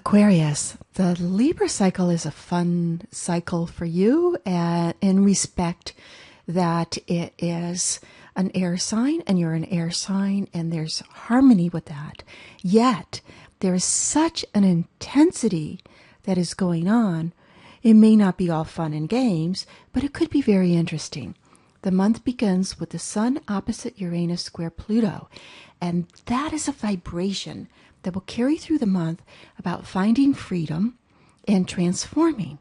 Aquarius, the Libra cycle is a fun cycle for you in respect that it is an air sign and you're an air sign and there's harmony with that. Yet there is such an intensity that is going on. It may not be all fun and games, but it could be very interesting. The month begins with the Sun opposite Uranus square Pluto, and that is a vibration that will carry through the month about finding freedom and transforming.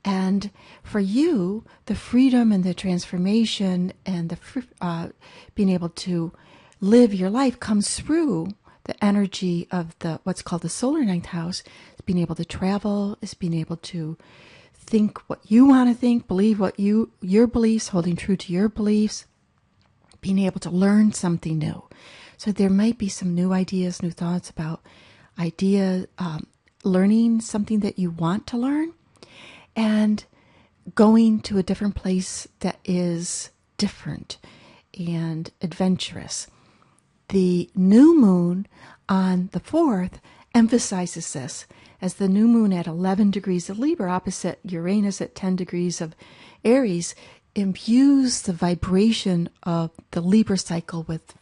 And for you, the freedom and the transformation and the being able to live your life comes through the energy of the what's called the solar ninth house. It's being able to travel, is being able to think what you want to think, believe what your beliefs, holding true to your beliefs, being able to learn something new. So there might be some new ideas, new thoughts about learning something that you want to learn and going to a different place that is different and adventurous. The new moon on the 4th emphasizes this, as the new moon at 11 degrees of Libra opposite Uranus at 10 degrees of Aries imbues the vibration of the Libra cycle with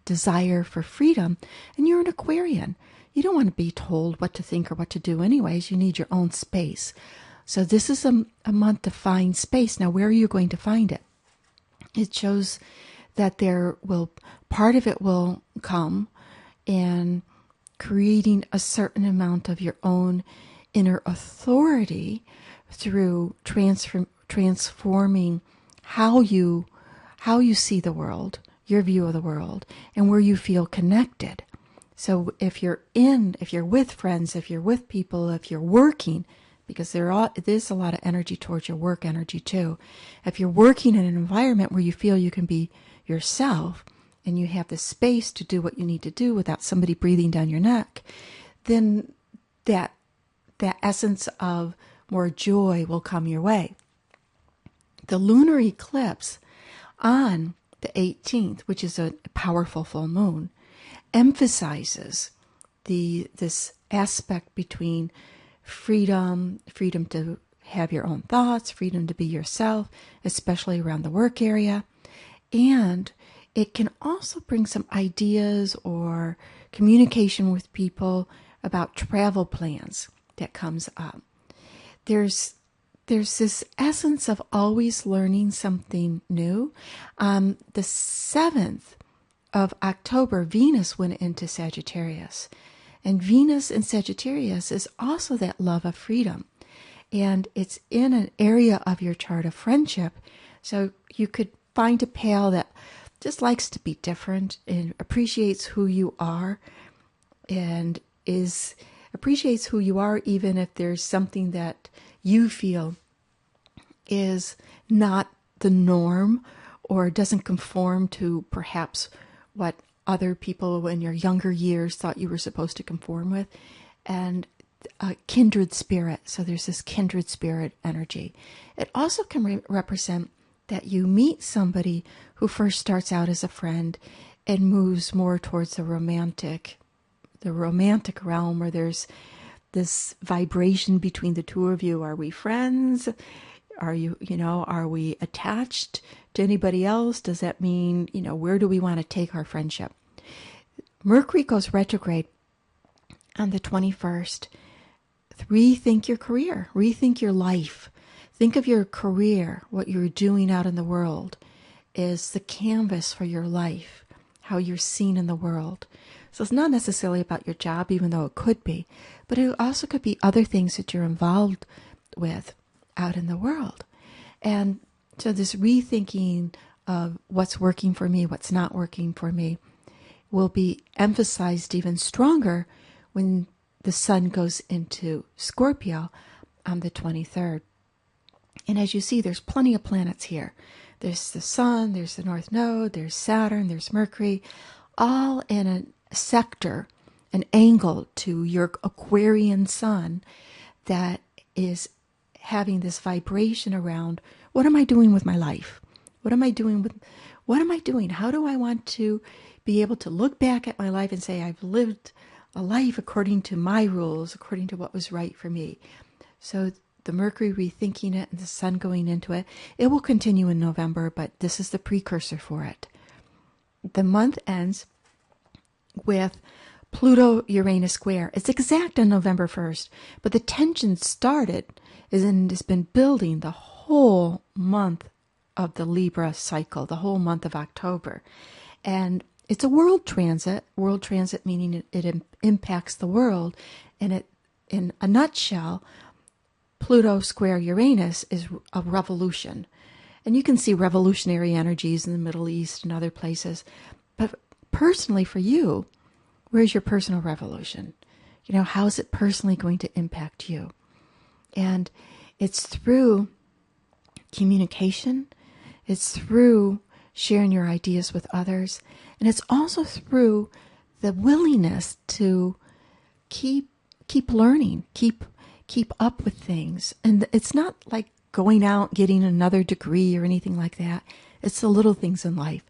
desire for freedom. And you're an Aquarian. You don't want to be told what to think or what to do anyways. You need your own space. So this is a month to find space. Now, where are you going to find it? It shows that part of it will come in creating a certain amount of your own inner authority through transforming how you see the world, your view of the world, and where you feel connected. So if you're with friends, if you're with people, if you're working, because there's a lot of energy towards your work energy too. If you're working in an environment where you feel you can be yourself and you have the space to do what you need to do without somebody breathing down your neck, then that essence of more joy will come your way. The lunar eclipse on the 18th, which is a powerful full moon, emphasizes this aspect between freedom to have your own thoughts, freedom to be yourself, especially around the work area. And it can also bring some ideas or communication with people about travel plans that comes up. There's this essence of always learning something new. The 7th of October, Venus went into Sagittarius. And Venus in Sagittarius is also that love of freedom. And it's in an area of your chart of friendship. So you could find a pal that just likes to be different and appreciates who you are and appreciates who you are even if there's something that you feel is not the norm or doesn't conform to perhaps what other people in your younger years thought you were supposed to conform with, and a kindred spirit. So there's this kindred spirit energy. It also can represent that you meet somebody who first starts out as a friend and moves more towards the romantic realm, where there's this vibration between the two of you. Are we friends? Are we attached to anybody else? Does that mean, where do we want to take our friendship? Mercury goes retrograde on the 21st. Rethink your career, rethink your life. Think of your career, what you're doing out in the world is the canvas for your life, how you're seen in the world. So it's not necessarily about your job, even though it could be, but it also could be other things that you're involved with out in the world. And so this rethinking of what's working for me, what's not working for me, will be emphasized even stronger when the sun goes into Scorpio on the 23rd. And as you see, there's plenty of planets here. There's the sun, there's the North Node, there's Saturn, there's Mercury, all in a sector, an angle to your Aquarian sun that is having this vibration around, what am I doing with my life? What am I doing? How do I want to be able to look back at my life and say, I've lived a life according to my rules, according to what was right for me. So the Mercury rethinking it and the Sun going into it, it will continue in November, but this is the precursor for it. The month ends with Pluto-Uranus square. It's exact on November 1st, but the tension started and has been building the whole month of the Libra cycle, the whole month of October. And it's a world transit meaning it impacts the world. And it, in a nutshell, Pluto square Uranus is a revolution. And you can see revolutionary energies in the Middle East and other places. But personally for you, where's your personal revolution? You know, how is it personally going to impact you? And it's through communication. It's through sharing your ideas with others. And it's also through the willingness to keep learning, keep up with things. And it's not like going out, getting another degree or anything like that. It's the little things in life.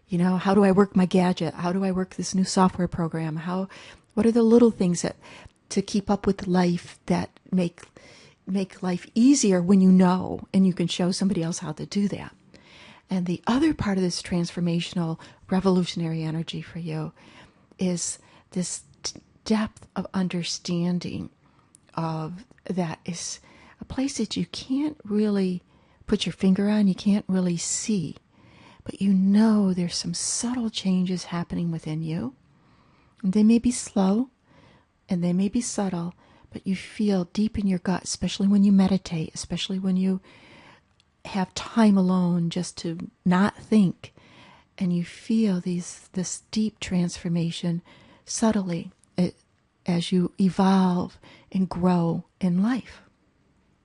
You know, how do I work my gadget? How do I work this new software program? What are the little things that to keep up with life that make life easier when you know and you can show somebody else how to do that? And the other part of this transformational, revolutionary energy for you is this depth of understanding of that is a place that you can't really put your finger on, you can't really see, but you know there's some subtle changes happening within you. And they may be slow and they may be subtle, but you feel deep in your gut, especially when you meditate, especially when you have time alone just to not think, and you feel this deep transformation subtly as you evolve and grow in life.